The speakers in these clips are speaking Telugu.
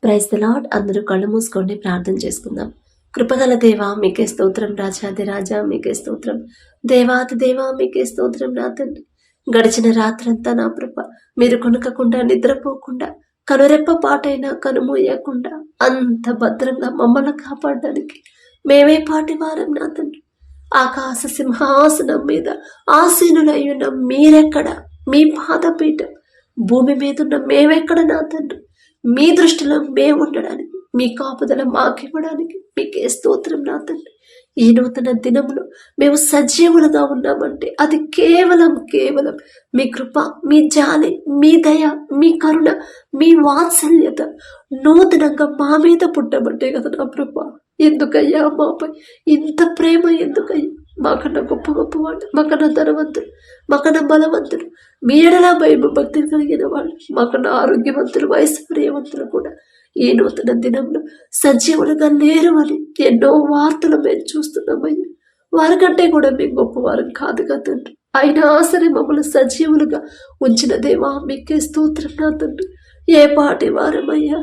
Praise the lord. అందరూ కళ్ళు మూసుకోండి, ప్రార్థన చేసుకుందాం. కృపగల దేవా మీకే స్తోత్రం, రాజాది రాజా మీకే స్తోత్రం, దేవాది దేవా మీకే స్తోత్రం. నా తండ్రి, గడిచిన రాత్రంతా నా ప్రభ మీరు కొనకకుండా నిద్రపోకుండా కనురెప్ప పాటైనా కనుమూయకుండా అంత భద్రంగా మమ్మల్ని కాపాడడానికి మేమే పాటి వారం నా తండ్రి. ఆకాశ సింహాసనం మీద ఆసీనులయ్యున్న మీరెక్కడ, మీ పాదపీఠం భూమి మీద ఉన్న మేమెక్కడ నా తండ్రి. మీ దృష్టిలో మేము ఉండడానికి, మీ కాపుదల మాకివ్వడానికి మీకే స్తోత్రం నా తండ్రి. ఈ నూతన దినములో మేము సజీవులుగా ఉన్నామంటే అది కేవలం మీ కృప, మీ జాలి, మీ దయ, మీ కరుణ, మీ వాత్సల్యత నూతనంగా మా మీద పుట్టబట్టే కదా నా ప్రభా. ఎందుకయ్యా మాపై ఇంత ప్రేమ? ఎందుకయ్యా? మాకన్నా గొప్పవాడు, మాకన్నా ధనవంతుడు, మాకన్నా బలవంతుడు, మీ ఎడలా భక్తి కలిగిన వాళ్ళు, మాకన్నా ఆరోగ్యవంతులు, ఐశ్వర్యవంతులు కూడా ఈ నూతన దినంలో సజీవులుగా లేరు అని ఎన్నో వార్తలు మేము చూస్తున్నామయ్యా. వారికంటే కూడా మేము గొప్పవారం కాదు కదండి. అయినా సరే మమ్మల్ని సజీవులుగా ఉంచిన దేవా మీకే స్తోత్రం నా తండ్రి. ఏ పాటి వారమయ్యా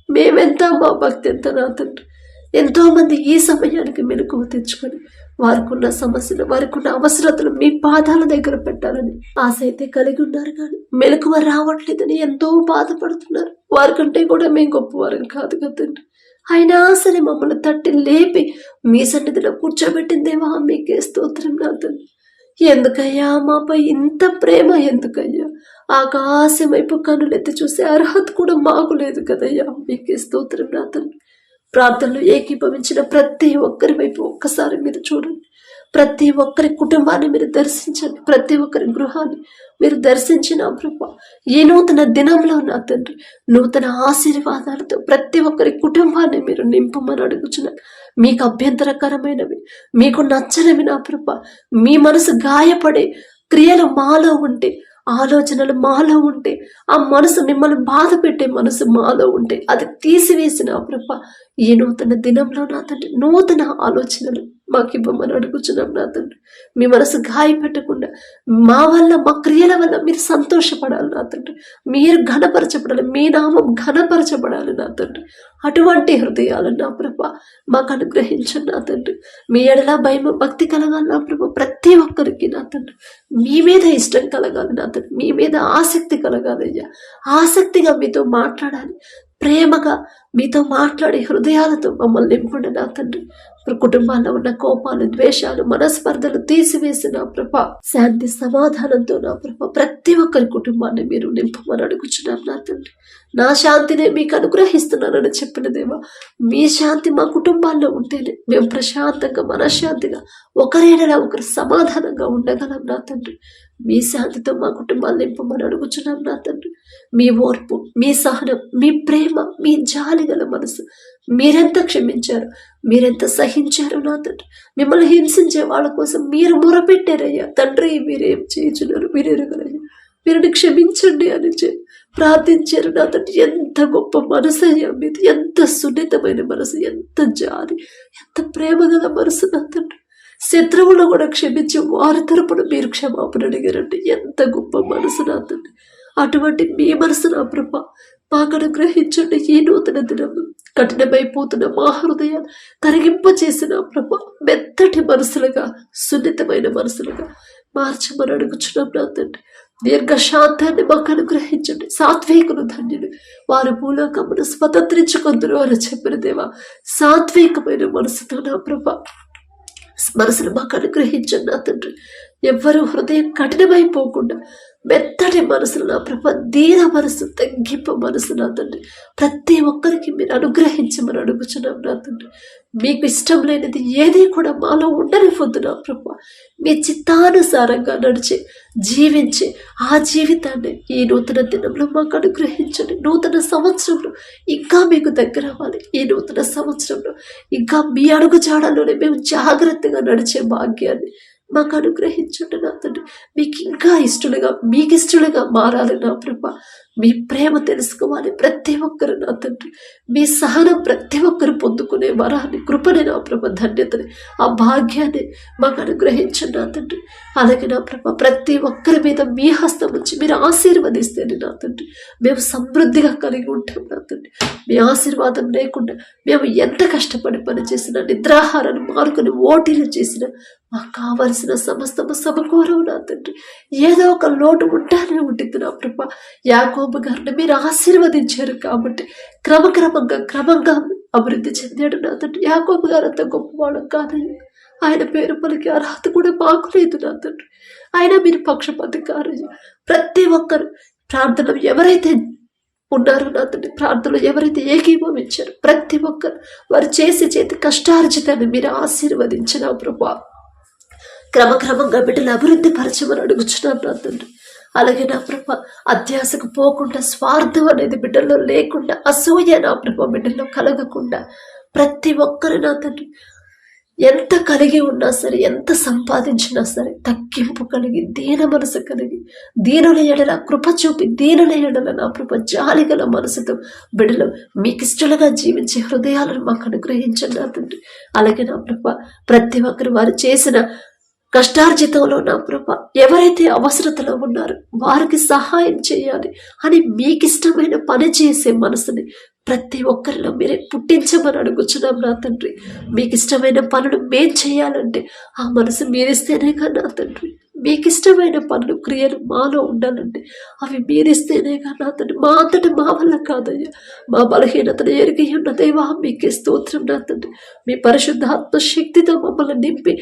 మేమెంత, మా భక్తి ఎంత నా తండ్రి. ఎంతో మంది ఈ సమయానికి మెలకువ తెచ్చుకొని వారికున్న సమస్యలు, వారికున్న అవసరతలు మీ పాదాల దగ్గర పెట్టాలని ఆశ అయితే కలిగి ఉన్నారు, కానీ మెలకువ రావట్లేదని ఎంతో బాధపడుతున్నారు. వారికంటే కూడా మేము గొప్పవారం కాదు కదండి. అయినా సరే మమ్మల్ని తట్టి లేపి మీ సన్నిధిలో కూర్చోబెట్టిందేవా మీకే స్తోత్రం నా తండ్రి. ఎందుకయ్యా మాపై ఇంత ప్రేమ? ఎందుకయ్యా? ఆకాశం వైపు కనులెత్తి చూసే అర్హత కూడా మాకు లేదు కదయ్యా. మీకే స్తోత్రం నా తండ్రి. ప్రార్థనలు ఏకీభవించిన ప్రతి ఒక్కరి వైపు ఒక్కసారి మీరు చూడండి. ప్రతి ఒక్కరి కుటుంబాన్ని మీరు దర్శించండి. ప్రతి ఒక్కరి గృహాన్ని మీరు దర్శించిన ప్రభా ఈ నూతన దినంలో నా తండ్రి నూతన ఆశీర్వాదాలతో ప్రతి ఒక్కరి కుటుంబాన్ని మీరు నింపమని అడుగుచున్నారు. మీకు అభ్యంతరకరమైనవి, మీకు నచ్చనివి నా ప్రభా, మీ మనసు గాయపడే క్రియలు మాలో ఉంటే, ఆలోచనలు మాలో ఉంటే, ఆ మనసు మిమ్మల్ని బాధ పెట్టే మనసు మాలో ఉంటే అది తీసివేసిన ప్రభా ఈ నూతన దినంలో నా తండ్రి నూతన ఆలోచనలు మాకు ఇవ్వమని అడుగుచున్నాం నా తండ్రి. మీ మనసు గాయపెట్టకుండా మా వల్ల, మా క్రియల వల్ల మీరు సంతోషపడాలి నా తండ్రి. మీరు ఘనపరచబడాలి, మీ నామం ఘనపరచబడాలి నా తండ్రి. అటువంటి హృదయాలు నా ప్రభా మాకు అనుగ్రహించండి నా తండ్రి. మీ ఎడల భయం, భక్తి కలగాలి నా ప్రభా. ప్రతి ఒక్కరికి నా తండ్రి మీ మీద ఇష్టం కలగాలి నా తండ్రి. మీ మీద ఆసక్తి కలగాలి అయ్యా. ఆసక్తిగా మీతో మాట్లాడాలి, ప్రేమగా మీతో మాట్లాడే హృదయాలతో మమ్మల్ని నింపండి నా తండ్రి. కుటుంబాల్లో ఉన్న కోపాలు, ద్వేషాలు, మనస్పర్ధలు తీసివేసిన ప్రభా శాంతి సమాధానంతో నా ప్రభా ప్రతి ఒక్కరి కుటుంబాన్ని మీరు నింపమని అడుగుచున్నాం నా తండ్రి. నా శాంతినే మీకు అనుగ్రహిస్తున్నానని చెప్పిన దేవా, మీ శాంతి మా కుటుంబాల్లో ఉంటేనే మేము ప్రశాంతంగా, మనశ్శాంతిగా, ఒకరేడలా ఒకరు సమాధానంగా ఉండగలం నా తండ్రి. మీ శాంతితో మా కుటుంబాలు నింపమని అడుగుచున్నాం నా తండ్రి. మీ ఓర్పు, మీ సహనం, మీ ప్రేమ, మీ జాలి గల మనసు మీరెంత క్షమించారు, మీరెంత సహించారు నా తండ్రి. మిమ్మల్ని హింసించే వాళ్ళ కోసం మీరు మొరపెట్టారయ్యా. తండ్రి మీరేం చేయించున్నారు మీరు ఎరగలయ్యా, మీరుని క్షమించండి అని ప్రార్థించారు నా తండ్రి. ఎంత గొప్ప మనసు అయ్యా మీది, ఎంత సున్నితమైన మనసు, ఎంత జాలి, ఎంత ప్రేమ గల మనసు నా తండ్రి. శత్రువులు కూడా క్షమించి వారి తరపున మీరు క్షమాపణ అడిగారండి. ఎంత గొప్ప మనసు నా తండ్రి. అటువంటి మీ మనసు నా ప్రభా మాకు అనుగ్రహించండి. ఈ నూతన దినము కఠినమైపోతున్న మా హృదయాలు కరిగింప చేసిన ప్రభా మెత్తటి మనసులుగా, సున్నితమైన మనసులుగా మార్చమని అడుగుచున్నాం నా తండ్రి. దీర్ఘశాంతాన్ని మాకు అనుగ్రహించండి. సాత్వికులు ధన్యులు, వారు భూలోకమును స్వతంత్రించుకొందురు అని చెప్పిన దేవా, సాత్వికమైన మనసుతో నా ప్రభా మనసును మాకు అనుగ్రహించండి నా తండ్రి. ఎవ్వరూ హృదయం కఠినమైపోకుండా మెత్తటి మనసులు నా ప్రభ, దీన మనసు, తగ్గింపు మనసు నా తండ్రి ప్రతి ఒక్కరికి మీరు అనుగ్రహించమని అడుగుచున్నాం నా తండ్రి. మీకు ఇష్టం లేనిది ఏది కూడా మాలో ఉండనివ్వద్దు నా ప్రభ. మీ చిత్తానుసారంగా నడిచి జీవించి ఆ జీవితాన్ని ఈ నూతన దినంలో మాకు అనుగ్రహించండి. నూతన సంవత్సరంలో ఇంకా మీకు దగ్గర అవ్వాలి. ఈ నూతన సంవత్సరంలో ఇంకా మీ అడుగు జాడల్లోనే మేము జాగ్రత్తగా నడిచే భాగ్యాన్ని మాకు అనుగ్రహించండి నా తండ్రి. మీకు ఇంకా ఇష్టలుగా, మీకు ఇష్టలుగా మారాలి నా ప్రభ. మీ ప్రేమ తెలుసుకోవాలి ప్రతి ఒక్కరు నా తండ్రి. మీ సహనం ప్రతి ఒక్కరు పొందుకునే వరాన్ని, కృపని నా ప్రభ, ధన్యతని, ఆ భాగ్యాన్ని మాకు అనుగ్రహించండి నా తండ్రి. అలాగే నా ప్రభ, ప్రతి ఒక్కరి మీద మీ హస్తం నుంచి మీరు ఆశీర్వదిస్తేనే నా తండ్రి మేము సమృద్ధిగా కలిగి ఉంటాం నా తండ్రి. మీ ఆశీర్వాదం లేకుండా మేము ఎంత కష్టపడి పనిచేసినా, నిద్రాహారాన్ని మానుకొని ఓటీలు చేసినా మాకు కావలసిన సమస్తము సమకూరవు నా తండ్రి. ఏదో ఒక లోటు ఉంటానే ఉంటుంది నా ప్రభ. యాకోబు గారిని మీరు ఆశీర్వదించారు కాబట్టి క్రమంగా అభివృద్ధి చెందాడు నా తండ్రి. యాకోబు గారు అంత గొప్పవాడు కాదయ్యా. ఆయన పేరు పలికి అర్హత కూడా మాకు లేదు నా తండ్రి. ఆయన మీరు పక్షపాతి కారయ్యా. ప్రతి ఒక్కరు ప్రార్థనలు ఎవరైతే ఉన్నారు నా తండ్రి, ప్రార్థనలు ఎవరైతే ఏకీభవించారు ప్రతి ఒక్కరు వారు చేతి కష్టార్జితాన్ని మీరు ఆశీర్వదించిన ప్రభా. క్రమంగా బిడ్డలు అభివృద్ధి పరచమని అడుగుచున్నాం నా తండ్రి. అలాగే నా ప్రభ, అత్యాశకు పోకుండా, స్వార్థం అనేది బిడ్డల్లో లేకుండా, అసూయ నా ప్రభ బిడ్డల్లో కలగకుండా, ప్రతి ఒక్కరు నా తండ్రి ఎంత కలిగి ఉన్నా సరే, ఎంత సంపాదించినా సరే తగ్గింపు కలిగి, దీన మనసు కలిగి, దీనుల ఎడల కృప చూపి, దీనుల ఎడల నా ప్రభ జాలిగల మనసుతో బిడ్డలు మీకు ఇష్టలుగా జీవించే హృదయాలను మాకు అనుగ్రహించండి నా తండ్రి. అలాగే నా ప్రభ, ప్రతి ఒక్కరు వారు చేసిన కష్టార్జితంలో నా ప్రభ ఎవరైతే అవసరతలో ఉన్నారో వారికి సహాయం చేయాలి అని మీకు ఇష్టమైన పని చేసే మనసుని ప్రతి ఒక్కరిలో మీరే పుట్టించమని అడుగుచున్నాం నా తండ్రి. మీకు ఇష్టమైన పనులు మేం చేయాలంటే ఆ మనసు మీరిస్తేనే కదా నా తండ్రి. మీకు ఇష్టమైన పనులు, క్రియలు మాలో ఉండాలంటే అవి మీరిస్తేనే కదా నా తండ్రి. మా అంతటి మా వల్ల కాదయ్యా. మా బలహీనతను ఎరిగి ఉన్న దేవా మీకే స్తోత్రం నా తండ్రి. మీ పరిశుద్ధాత్మ శక్తితో మమ్మల్ని నింపి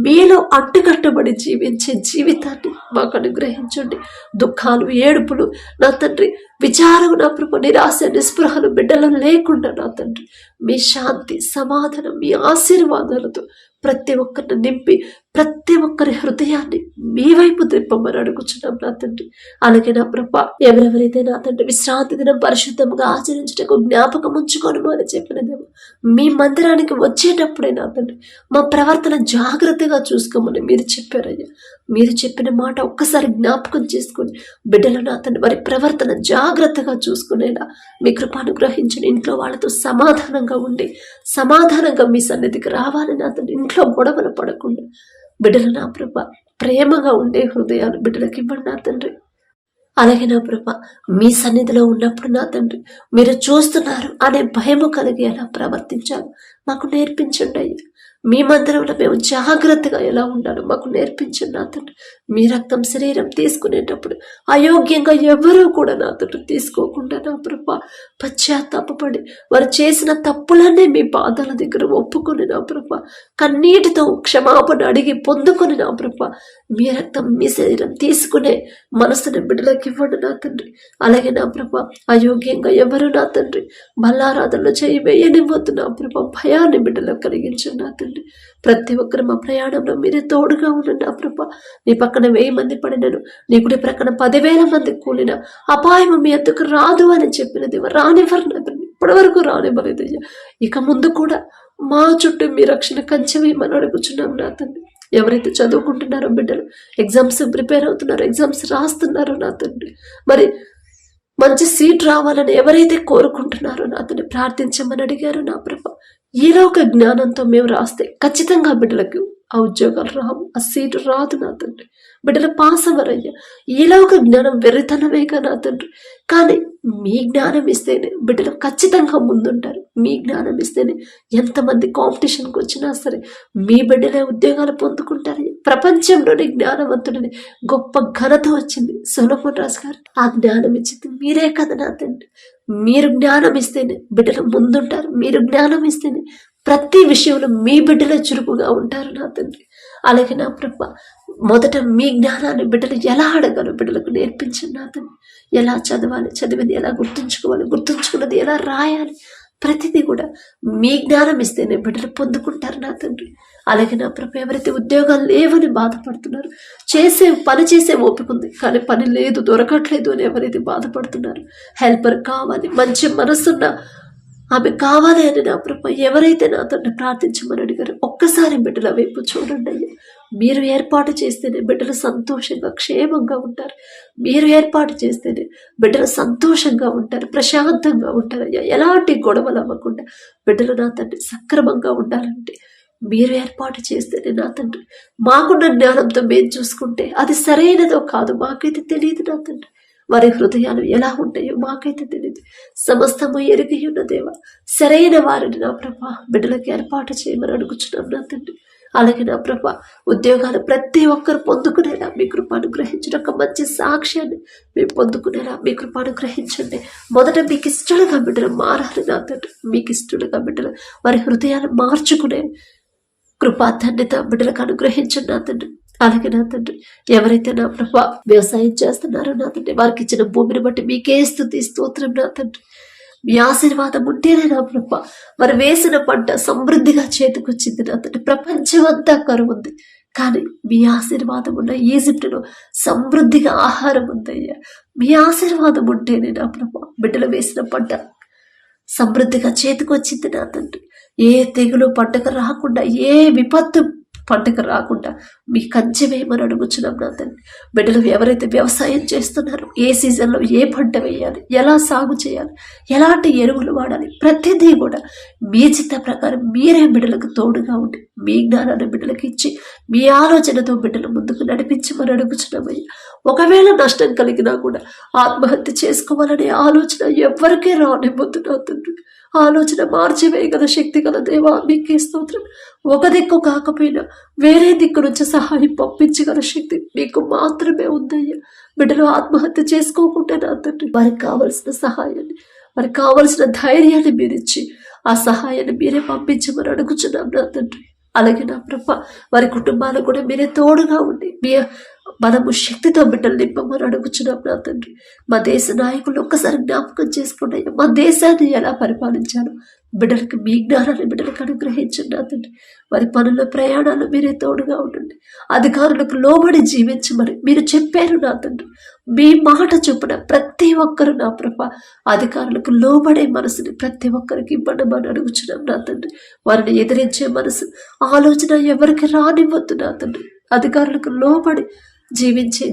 మీలో అంటుకట్టబడి జీవించే జీవితాన్ని మాకు అనుగ్రహించండి. దుఃఖాలు, ఏడుపులు నా తండ్రి, విచారం నా ప్రభు, నిరాశ, నిస్పృహలు బిడ్డలు లేకుండా నా తండ్రి మీ శాంతి, సమాధానం, మీ ఆశీర్వాదాలతో ప్రతి ఒక్కరిని నింపి ప్రతి ఒక్కరి హృదయాన్ని మీ వైపు దింపమని అడుగుచున్నాం నా తండ్రి. అలాగే నా ప్రభ, ఎవరెవరైతే నా తండ్రి విశ్రాంతి దినం పరిశుద్ధంగా ఆచరించటకు జ్ఞాపకం ఉంచుకోను అని చెప్పినదేమో, మీ మందిరానికి వచ్చేటప్పుడే నా తండ్రి మా ప్రవర్తన జాగ్రత్తగా చూసుకోమని మీరు చెప్పారయ్యా. మీరు చెప్పిన మాట ఒక్కసారి జ్ఞాపకం చేసుకుని బిడ్డలు నా తండ్రి వారి ప్రవర్తన జాగ్రత్తగా చూసుకునేలా మీ కృప అనుగ్రహించిన, ఇంట్లో వాళ్ళతో సమాధానంగా ఉండి సమాధానంగా మీ సన్నిధికి రావాలి నా తండ్రి. ఇంట్లో గొడవలు పడకుండా బిడ్డలు నా ప్రభ ప్రేమగా ఉండే హృదయాలు బిడ్డలకి ఇవ్వండి నా తండ్రి. అలాగే నా ప్రభ, మీ సన్నిధిలో ఉన్నప్పుడు నా తండ్రి మీరు చూస్తున్నారు అనే భయము కలిగి ఎలా ప్రవర్తించాలి మాకు నేర్పించండి అయ్యా. మీ మందిరంలో మేము జాగ్రత్తగా ఎలా ఉండాలో మాకు నేర్పించండి నా తండ్రి. మీ రక్తం, శరీరం తీసుకునేటప్పుడు అయోగ్యంగా ఎవరూ కూడా నా తండ్రి తీసుకోకుండా నా ప్రభ పశ్చాత్తాపడి వారు చేసిన తప్పులన్నీ మీ పాదాల దగ్గర ఒప్పుకొని నా ప్రభ కన్నీటితో క్షమాపణ అడిగి పొందుకొని నా ప్రభ మీ రక్తం, మీ శరీరం తీసుకునే మనసుని బిడ్డలకు ఇవ్వండి నా తండ్రి. అలాగే నా ప్రభ, అయోగ్యంగా ఎవరు నా తండ్రి బల్లారాధనలో చేయి వేయనివ్వద్దు నా ప్రభ. భయాన్ని బిడ్డలకు కలిగించండి నా తండ్రి. ప్రతి ఒక్కరు మా ప్రయాణంలో మీరే తోడుగా ఉండండి నా ప్రభ. నీ పక్కన 1000 మంది పడినను, నీ కుడి ప్రక్కన 10,000 మంది కూలిన అపాయము మీ ఎద్దుకు రాదు అని చెప్పినది రానివ్వరు నా తండ్రి. ఇప్పటి వరకు రానివ్వలేదయ్యా. ఇక ముందు కూడా మా చుట్టూ మీ రక్షణ కంచె వేయమని అడుగుచున్నాం నా తండ్రి. ఎవరైతే చదువుకుంటున్నారో బిడ్డలు, ఎగ్జామ్స్ ప్రిపేర్ అవుతున్నారో, ఎగ్జామ్స్ రాస్తున్నారో నా తండ్రి, మరి మంచి సీట్ రావాలని ఎవరైతే కోరుకుంటున్నారో నా తండ్రి ప్రార్థించమని అడిగారు నా ప్రభ. ఈలోక జ్ఞానంతో మేము రాస్తే ఖచ్చితంగా బిడ్డలకు ఆ ఉద్యోగాలు రావు, ఆ సీటు రాదు నా తండ్రి. బిడ్డలు పాస్ అవ్వరయ్యా. ఈలోక జ్ఞానం వెర్రితనమేగా నా తండ్రి. కానీ మీ జ్ఞానం ఇస్తేనే బిడ్డలు ఖచ్చితంగా ముందుంటారు. మీ జ్ఞానం ఇస్తేనే ఎంతమంది కాంపిటీషన్కి వచ్చినా సరే మీ బిడ్డలే ఉద్యోగాలు పొందుకుంటారు. ప్రపంచంలోని జ్ఞానవంతుడిని గొప్ప ఘనత వచ్చింది సొలొమోన్ రాజు గారు. ఆ జ్ఞానం ఇచ్చింది మీరే కదా నా తండ్రి. మీరు జ్ఞానం ఇస్తేనే బిడ్డలు ముందుంటారు. మీరు జ్ఞానం ఇస్తేనే ప్రతి విషయంలో మీ బిడ్డలే చురుకుగా ఉంటారు నా తండ్రి. అలాగే నా ప్రభ, మొదట మీ జ్ఞానాన్ని బిడ్డలు ఎలా అడగాలో బిడ్డలకు నేర్పించండి నా తండ్రి. ఎలా చదవాలి, చదివింది ఎలా గుర్తుంచుకోవాలి, గుర్తుంచుకున్నది ఎలా రాయాలి, ప్రతిదీ కూడా మీ జ్ఞానం ఇస్తేనే బిడ్డలు పొందుకుంటారు నా తండ్రి. అలాగే నా ప్రభు, ఎవరైతే ఉద్యోగాలు లేవని బాధపడుతున్నారు, పని చేసే ఓపిక ఉంది కానీ పని లేదు, దొరకట్లేదు అని ఎవరైతే బాధపడుతున్నారు, హెల్పర్ కావాలి, మంచి మనసున్న ఆమె కావాలి అని నా ప్రభు ఎవరైతే నా తండ్రి ప్రార్థించమని అడిగారు, ఒక్కసారి బిడ్డల వైపు చూడండి అయ్యా. మీరు ఏర్పాటు చేస్తేనే బిడ్డలు సంతోషంగా క్షేమంగా ఉంటారు. మీరు ఏర్పాటు చేస్తేనే బిడ్డలు సంతోషంగా ఉంటారు, ప్రశాంతంగా ఉంటారు. అయ్యా, ఎలాంటి గొడవలు అవ్వకుండా బిడ్డలు నా తండ్రి సక్రమంగా ఉండాలంటే మీరు ఏర్పాటు చేస్తేనే నా తండ్రి. మాకున్న జ్ఞానంతో మేము చూసుకుంటే అది సరైనదో కాదు మాకైతే తెలియదు నా తండ్రి. వారి హృదయాలు ఎలా ఉంటాయో మాకైతే తెలియదు. సమస్తము ఎరిగి ఉన్న దేవ, సరైన వారిని నా ప్రభా బిడ్డలకి ఏర్పాటు చేయమని అడుగుచున్నాం నా తండ్రి. అలాగే నా ప్రభా ఉద్యోగాలు ప్రతి ఒక్కరు పొందుకునేలా మీ కృప అనుగ్రహించిన ఒక మంచి సాక్ష్యాన్ని మేము పొందుకునేలా మీ కృప అనుగ్రహించండి. మొదట మీకు ఇష్టలుగా బిడ్డలు మారాలి నా తండ్రి. మీకు ఇష్టలుగా బిడ్డలు వారి హృదయాలు మార్చుకునే కృపా ధన్యత బిడ్డలకు అనుగ్రహించండి నా తండ్రి. అలాగే నా తండ్రి ఎవరైతే నా ప్రభా వ్యవసాయం చేస్తున్నారో నా తండ్రి వారికి ఇచ్చిన భూమిని బట్టి మీకే స్తుతి స్తోత్రం నా తండ్రి. మీ ఆశీర్వాదం ఉంటేనే నా ప్రభా మరి వేసిన పంట సమృద్ధిగా చేతికొచ్చింది నా తండ్రి. ప్రపంచం అంతా కరువు ఉంది, కానీ మీ ఆశీర్వాదం ఉన్న ఈజిప్టులో సమృద్ధిగా ఆహారం ఉందయ్యా. మీ ఆశీర్వాదం ఉంటేనే నా ప్రభా బిడ్డలు వేసిన పంట సమృద్ధిగా చేతికొచ్చింది నా తండ్రి. ఏ తెగులు పంటకు రాకుండా, ఏ విపత్తు పంటకు రాకుండా మీ కంచె వేయమని అడుగుచున్నాం నా తండ్రి. బిడ్డలు ఎవరైతే వ్యవసాయం చేస్తున్నారో ఏ సీజన్లో ఏ పంట వేయాలి, ఎలా సాగు చేయాలి, ఎలాంటి ఎరువులు వాడాలి, ప్రతిదీ కూడా మీ చిత్త ప్రకారం మీరే బిడ్డలకు తోడుగా ఉండి మీ జ్ఞానాన్ని బిడ్డలకు ఇచ్చి మీ ఆలోచనతో బిడ్డలు ముందుకు నడిపించమని అడుగుచున్నామయ్యా. ఒకవేళ నష్టం కలిగినా కూడా ఆత్మహత్య చేసుకోవాలనే ఆలోచన ఎవరికీ రానివ్వద్దు నా తండ్రి. ఆలోచన మార్చివేయగల శక్తి గల దేవా మీకే స్తోత్రం. ఒక దిక్కు కాకపోయినా వేరే దిక్కు నుంచి సహాయం పంపించగల శక్తి మీకు మాత్రమే ఉందయ్యా. బిడ్డలు ఆత్మహత్య చేసుకోకుండా నా తండ్రి వారికి కావలసిన సహాయాన్ని, వారికి కావలసిన ధైర్యాన్ని మీరిచ్చి ఆ సహాయాన్ని మీరే పంపించమని అడుగుచున్నాం నా తండ్రి. అలాగే నా ప్రభ వారి కుటుంబాలకు కూడా మీరే తోడుగా ఉండి మీ మనము శక్తితో బిడ్డలు నింపమని అడుగుచున్నాం నా తండ్రి. మా దేశ నాయకులు ఒక్కసారి జ్ఞాపకం చేసుకున్నాయి. మా దేశాన్ని ఎలా పరిపాలించాలో బిడ్డలకు మీ జ్ఞానాన్ని బిడ్డలకు అనుగ్రహించండి నా తండ్రి. వారి పనుల ప్రయాణాలు మీరే తోడుగా ఉండండి. అధికారులకు లోబడి జీవించమని మీరు చెప్పారు నా తండ్రి. మీ మాట చొప్పున ప్రతి ఒక్కరు నా ప్రభ అధికారులకు లోబడే మనసుని ప్రతి ఒక్కరికి ఇవ్వడమని అడుగుచున్నాం నా తండ్రి. వారిని ఎదిరించే మనసు ఆలోచన ఎవరికి రానివ్వద్దు నా తండ్రి. అధికారులకు లోబడి జీవించే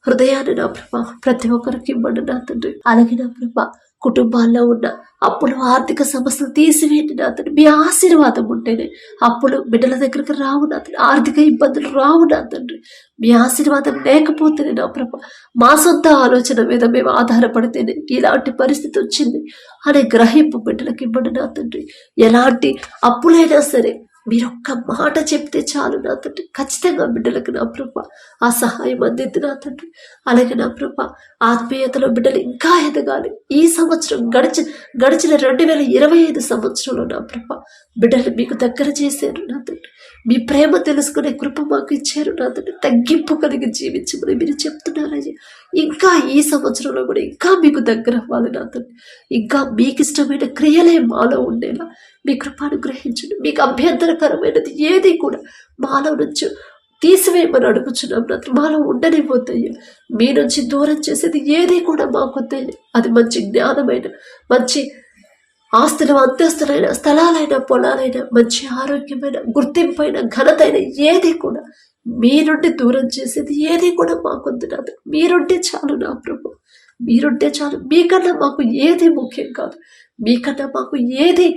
హృదయాన్ని నా ప్రభ ప్రతి ఒక్కరికి ఇవ్వండి నా తండ్రి. అలాగే నా ప్రభ కుటుంబాల్లో ఉన్న అప్పులు, ఆర్థిక సమస్యలు తీసివేయండి నా తండ్రి. మీ ఆశీర్వాదం ఉంటేనే అప్పులు బిడ్డల దగ్గరికి రావు నా తండ్రి, ఆర్థిక ఇబ్బందులు రావు నా తండ్రి. మీ ఆశీర్వాదం లేకపోతేనే నా ప్రభ మా సొంత ఆలోచన మీద మేము ఆధారపడితేనే ఇలాంటి పరిస్థితి వచ్చింది అనే గ్రహింపు బిడ్డలకు ఇవ్వండి నా తండ్రి. ఎలాంటి అప్పులైనా సరే మీరు ఒక్క మాట చెప్తే చాలు నా తండ్రి. ఖచ్చితంగా బిడ్డలకు నా ప్రభ ఆ సహాయం అందిద్ది నా తండ్రి. అలాగే నా ప్రభ ఆత్మీయతలో బిడ్డలు ఇంకా ఎదగాలి. ఈ సంవత్సరం గడిచిన 2025 సంవత్సరంలో నా ప్రభ బిడ్డలు మీకు దగ్గర చేశారు నా తండ్రి. మీ ప్రేమ తెలుసుకునే కృప మాకు ఇచ్చారు నా తండ్రి. తగ్గింపు కలిగి జీవించమని మీరు చెప్తున్నారయ్యా. ఇంకా ఈ సంవత్సరంలో కూడా ఇంకా మీకు దగ్గర అవ్వాలి నా తండ్రి. ఇంకా మీకు ఇష్టమైన క్రియలే మాలో ఉండేలా మీ కృపను గ్రహించండి. మీకు అభ్యంతరకరమైనది ఏది కూడా మాలో నుంచి తీసివేయమని అడుగుచున్నాం నా తండ్రి. మాలో ఉండనిపోతాయ్యా. మీ నుంచి దూరం చేసేది ఏది కూడా మాకొద్దయ్యా. అది మంచి జ్ఞానమైన, మంచి ఆస్తులు, అంతస్తులైన, స్థలాలైన, పొలాలైన, మంచి ఆరోగ్యమైన, గుర్తింపైన, ఘనతైన ఏది కూడా మీ నుండి దూరం చేసేది ఏది కూడా మాకొద్దు నా తండ్రి. మీరుంటే చాలు నా ప్రభు, మీరుంటే చాలు. మీకన్నా మాకు ఏది ముఖ్యం కాదు, మీకన్నా మాకు ఏది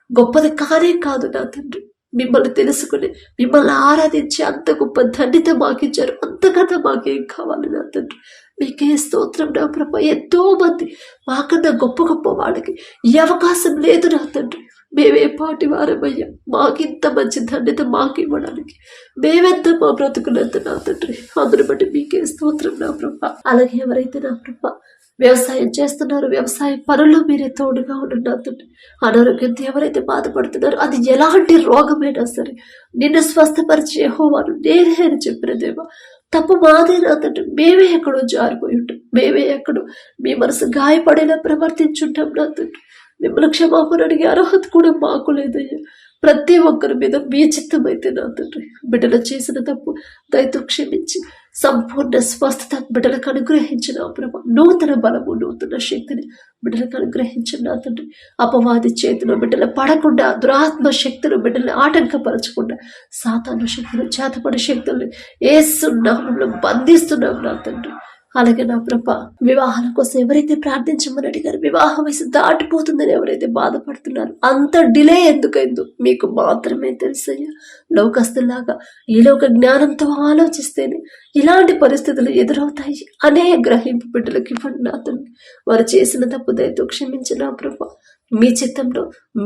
గొప్పది కానే కాదు నా తండ్రి. మిమ్మల్ని తెలుసుకుని మిమ్మల్ని ఆరాధించి అంత గొప్ప ధన్యత మాకిచ్చారు. అంతకన్నా మాకేం కావాలి నా తండ్రి. మీకే స్తోత్రం నా ప్రభ. ఎంతో మంది మాకన్నా గొప్ప గొప్ప వాళ్ళకి ఈ అవకాశం లేదు నా తండ్రి. మేమే పాటి వారమయ్యా. మాకింత మంచి ధన్యత మాకు ఇవ్వడానికి మేమెంత మా బ్రతుకులంత నా తండ్రి. అందుని బట్టి మీకే స్తోత్రం నా ప్రభ. అలాగే ఎవరైతే నా ప్రభ వ్యవసాయం చేస్తున్నారు, వ్యవసాయ పనుల్లో మీరే తోడుగా ఉండండి నా తండ్రి. అనారోగ్యంతో ఎవరైతే బాధపడుతున్నారో అది ఎలాంటి రోగమైనా సరే నిన్ను స్వస్థపరిచే యెహోవాను నేనే అని చెప్పిన దేవా. తప్పు మాదే నా తండ్రి. మేమే ఎక్కడో జారిపోయి ఉంటాం, మేమే ఎక్కడో మీ మనసు గాయపడేలా ప్రవర్తించుంటాం నా తండ్రి. మిమ్మల్ని క్షమాపణ అడిగే అర్హత కూడా మాకు లేదయ్యా. ప్రతి ఒక్కరి మీద మీ చిత్తమైతే నా తండ్రి బిడ్డలు చేసిన తప్పు దయతో క్షమించి సంపూర్ణ స్వస్థత బిడ్డలకు అనుగ్రహించిన ప్రభా, నూతన బలము నూతన శక్తిని బిడ్డలకు అనుగ్రహించిన నా తండ్రి. అపవాది చేతిలో బిడ్డలు పడకుండా, దురాత్మ శక్తులు బిడ్డల్ని ఆటంకపరచకుండా, సాతాను శక్తులు, చేతపడి శక్తుల్ని యేసు నామములో బంధిస్తున్నాం నా తండ్రి. అలాగే నా ప్రభా, వివాహాల కోసం ఎవరైతే ప్రార్థించమని అడిగారు, వివాహ వయసు దాటిపోతుందని ఎవరైతే బాధపడుతున్నారు, అంత డిలే ఎందుకైందో మీకు మాత్రమే తెలుసయ్యా. లోకస్తులాగా ఈ లోక జ్ఞానంతో ఆలోచిస్తేనే ఇలాంటి పరిస్థితులు ఎదురవుతాయి అనే గ్రహింపు బిడ్డలకు ఇవ్వండి నా తండ్రి. వారు చేసిన తప్పు దయతో క్షమించిన ప్రభా, మీ చిత్తంలో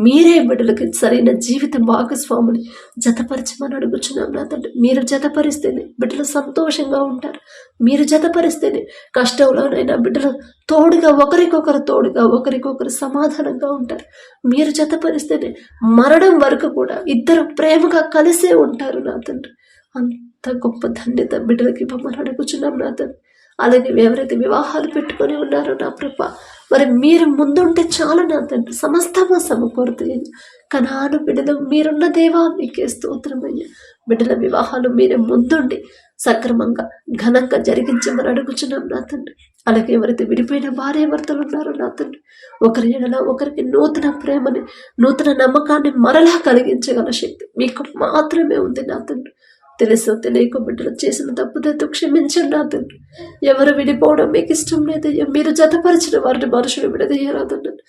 మీరే బిడ్డలకి సరైన జీవిత భాగస్వాముని జతపరచమని అడుగుచున్నాం నా తండ్రి. మీరు జతపరిస్తేనే బిడ్డలు సంతోషంగా ఉంటారు. మీరు జతపరిస్తేనే కష్టంలోనైనా బిడ్డలు తోడుగా, ఒకరికొకరు తోడుగా, ఒకరికొకరు సమాధానంగా ఉంటారు. మీరు జతపరిస్తేనే మరణం వరకు కూడా ఇద్దరు ప్రేమగా కలిసే ఉంటారు నా తండ్రి. అంత గొప్ప ధన్యత బిడ్డలకి ఇవ్వమని అడుగుచున్నాం నా తండ్రి. అలాగే ఎవరైతే వివాహాలు పెట్టుకొని ఉన్నారో నా ప్రభా, మరి మీరు ముందుంటే చాలు నా తండ్రి, సమస్తము సమకూరుతాయి. కనాను బిడ్డలు మీరున్న దేవా మీకే స్తోత్రమయ్యా. బిడ్డల వివాహాలు మీరే ముందుండి సక్రమంగా ఘనంగా జరిగించమని అడుగుచున్నాం నా తండ్రి. అలాగే ఎవరైతే విడిపోయిన భార్యాభర్తలు ఉన్నారో నా తండ్రి, ఒకరి ఎడల ఒకరికి నూతన ప్రేమని, నూతన నమ్మకాన్ని మరలా కలిగించగల శక్తి మీకు మాత్రమే ఉంది నా తండ్రి. తెలుసో తెలియక బిడ్డలు చేసిన తప్పుదైతే క్షమించండి నా తండ్రి. ఎవరు విడిపోవడం మీకు ఇష్టం లేదయ్యా. మీరు జతపరిచిన వారిని మనుషులు విడదయ్యారాదన్నాను.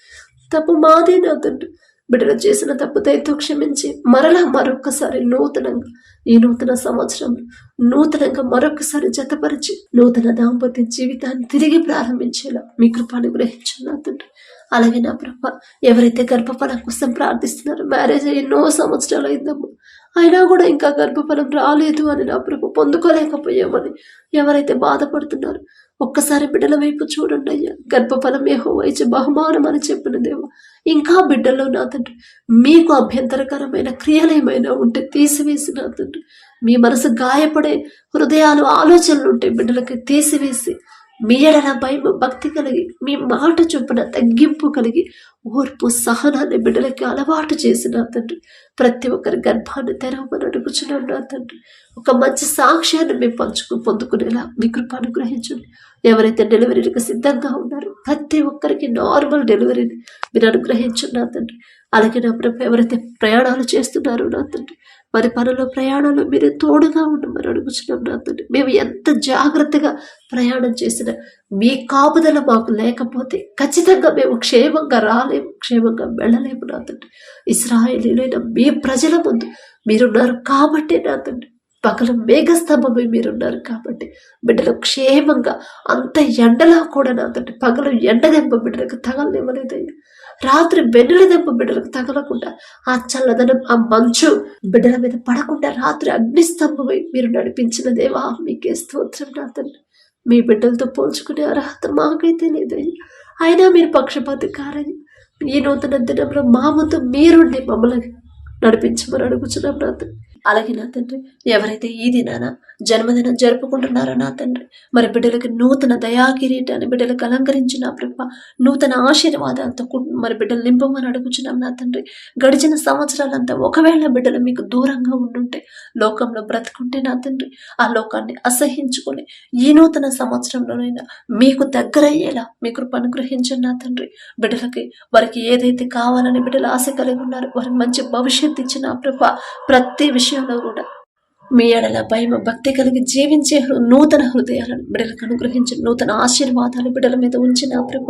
తప్పు మాదే నా తండ్రి. బిడ్డలు చేసిన తప్పుదైతే క్షమించి మరలా మరొకసారి నూతనంగా ఈ నూతన సంవత్సరంలో నూతనంగా మరొకసారి జతపరిచి నూతన దాంపత్య జీవితాన్ని తిరిగి ప్రారంభించేలా మీ కృప అనుగ్రహించండి నా తండ్రి. అలాగే నా ప్రభ, ఎవరైతే గర్భఫలం కోసం ప్రార్థిస్తున్నారో, మ్యారేజ్ ఎన్నో సంవత్సరాలు అయిందమ్మా, అయినా కూడా ఇంకా గర్భఫలం రాలేదు అని నా ప్రభు, పొందుకోలేకపోయామని ఎవరైతే బాధపడుతున్నారో ఒక్కసారి బిడ్డల వైపు చూడండి అయ్యా. గర్భఫలం యెహోవా ఇచ్చే బహుమానం అని చెప్పిన దేవా, ఇంకా బిడ్డల్లో నా తండ్రి మీకు అభ్యంతరకరమైన క్రియలు ఏమైనా ఉంటే తీసివేసి నా తండ్రి, మీ మనసు గాయపడే హృదయాలు, ఆలోచనలు ఉంటే బిడ్డలకి తీసివేసి మీ ఎడల భయం భక్తి కలిగి, మీ మాట చొప్పున తగ్గింపు కలిగి, ఓర్పు సహనాన్ని బిడ్డలకి అలవాటు చేసిన తండ్రి, ప్రతి ఒక్కరి గర్భాన్ని తెరవమని అడుగుచున్నాం నా తండ్రి. ఒక మంచి సాక్ష్యాన్ని మేము పొందుకునేలా మీ కృప అనుగ్రహించండి. ఎవరైతే డెలివరీకి సిద్ధంగా ఉన్నారో ప్రతి ఒక్కరికి నార్మల్ డెలివరీని మీరు అనుగ్రహించండి నా తండ్రి. అలాగే నా ప్రభు, ఎవరైతే ప్రయాణాలు చేస్తున్నారో నా తండ్రి, మరి పనుల ప్రయాణాలు మీరే తోడుగా ఉండమని అడుగుచున్నాం నా తండ్రి. మేము ఎంత జాగ్రత్తగా ప్రయాణం చేసినా మీ కాపుదల మాకు లేకపోతే ఖచ్చితంగా మేము క్షేమంగా రాలేము, క్షేమంగా వెళ్ళలేము నా తండ్రి. ఇశ్రాయేలీయులైన మీ ప్రజల ముందు మీరున్నారు కాబట్టి నా తండ్రి, పగలు మేఘస్తంభమై మీరున్నారు కాబట్టి బిడ్డలు క్షేమంగా, అంత ఎండలా కూడా నా తండ్రి పగలు ఎండదెంప బిడ్డలకు తగలనివ్వలేదయ్యా. రాత్రి వెన్నుల దెంప బిడ్డలకు తగలకుండా, ఆ చల్లదనం, ఆ మంచు బిడ్డల మీద పడకుండా రాత్రి అగ్నిస్తంభమై మీరు నడిపించిన దేవా మీకే స్తోత్రం నా తండ్రి. మీ బిడ్డలతో పోల్చుకునే అర్హత మాకైతే లేదయ్యా. అయినా మీరు పక్షపాతి కారని ఈ నూతన దినంలో మా ముందు మీరుండి మమ్మల్ని నడిపించమని అడుగుచున్నాం నా తండ్రి. అలాగే నా తండ్రి, ఎవరైతే ఈ దినాన జన్మదినం జరుపుకుంటున్నారో నా తండ్రి, మరి బిడ్డలకి నూతన దయాకిరీటాన్ని బిడ్డలకు అలంకరించిన ప్రభ, నూతన ఆశీర్వాదాలతో మరి బిడ్డలు నింపమని అడుగుచున్నాం నా తండ్రి. గడిచిన సంవత్సరాలంతా ఒకవేళ బిడ్డలు మీకు దూరంగా ఉండుంటే, లోకంలో బ్రతుకుంటే నా తండ్రి, ఆ లోకాన్ని అసహించుకొని ఈ నూతన సంవత్సరంలోనైనా మీకు దగ్గరయ్యేలా మీ కృప అనుగ్రహించండి నా తండ్రి. బిడ్డలకి వారికి ఏదైతే కావాలని బిడ్డలు ఆశ కలిగి ఉన్నారో వారికి మంచి భవిష్యత్తు ఇచ్చిన ప్రభ, ప్రతి విషయంలో కూడా మీ ఎడల భయం భక్తి కలిగి జీవించే నూతన హృదయాలను బిడ్డలకు అనుగ్రహించి, నూతన ఆశీర్వాదాలు బిడ్డల మీద ఉంచిన ప్రభ,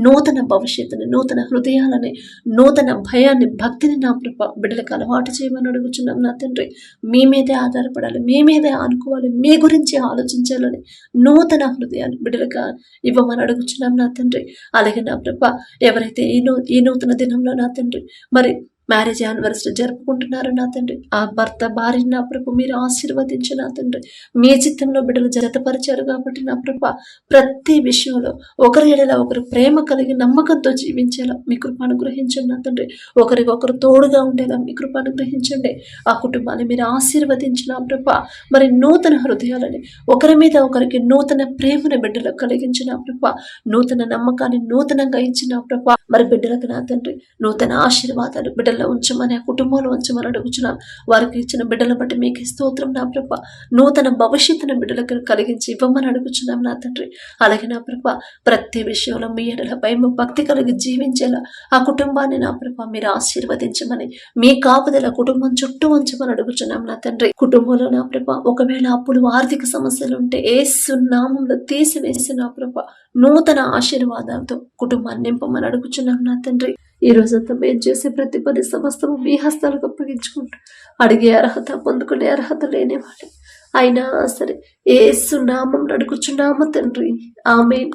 నూతన భవిష్యత్తుని, నూతన హృదయాలని, నూతన భయాన్ని, భక్తిని నా ప్రభ బిడ్డలకు అలవాటు చేయమని అడుగుచున్నాం నా తండ్రి. మీ మీదే ఆధారపడాలి, మీ మీదే ఆనుకోవాలి, మీ గురించి ఆలోచించాలని నూతన హృదయాన్ని బిడ్డలకు ఇవ్వమని అడుగుచున్నాం నా తండ్రి. అలాగే నా ప్రభ, ఎవరైతే ఈ నూతన దినంలో నా తండ్రి మరి మ్యారేజ్ యానివర్సరీ జరుపుకుంటున్నారు నా తండ్రి, ఆ భర్త భార్య నా ప్రభు మీరు ఆశీర్వదించు నా తండ్రి. మీ చిత్తంలో బిడ్డలు జతపరిచారు కాబట్టి నా ప్రభ, ప్రతి విషయంలో ఒకరి ఎడల ఒకరు ప్రేమ కలిగి నమ్మకంతో జీవించేలా మీ కృప అనుగ్రహించండి నా తండ్రి. ఒకరికొకరు తోడుగా ఉండేలా మీ కృప అనుగ్రహించండి. ఆ కుటుంబాన్ని మీరు ఆశీర్వదించిన ప్రభ, మరి నూతన హృదయాలని, ఒకరి మీద ఒకరికి నూతన ప్రేమను బిడ్డలకు కలిగించిన ప్రభ, నూతన నమ్మకాన్ని నూతనంగా ఇచ్చిన ప్రభ, మరి బిడ్డలకు నా తండ్రి నూతన ఆశీర్వాదాలు బిడ్డల బిడ్డలలో ఉంచమని, ఆ కుటుంబంలో ఉంచమని అడుగుచున్నాం. వారికి ఇచ్చిన బిడ్డల బట్టి మీకు స్తోత్రం నా ప్రభ. నూతన భవిష్యత్తును బిడ్డలకు కలిగించి ఇవ్వమని అడుగుచున్నాం నా తండ్రి. అలాగే నా ప్రభ, ప్రతి విషయంలో మీ ఎడల భయం భక్తి కలిగి జీవించేలా ఆ కుటుంబాన్ని నా ప్రభ మీరు ఆశీర్వదించమని, మీ కాపుదల కుటుంబం చుట్టూ ఉంచమని అడుగుచున్నాం నా తండ్రి. కుటుంబంలో నా ప్రభ ఒకవేళ అప్పులు ఆర్థిక సమస్యలు ఉంటే యేసు నామములో తీసివేసి నా ప్రభ నూతన ఆశీర్వాదాలతో కుటుంబాన్ని నింపమని అడుగుచున్నాం నా తండ్రి. ఈ రోజంతా మేము చేసే ప్రతి పని సమస్తము మీ హస్తాలకు అప్పగించుకుంటూ, అడిగే అర్హత పొందుకునే అర్హత లేనివాడు అయినా సరే యేసు నామములో అడుగుచున్నాము తండ్రి. ఆమేన్.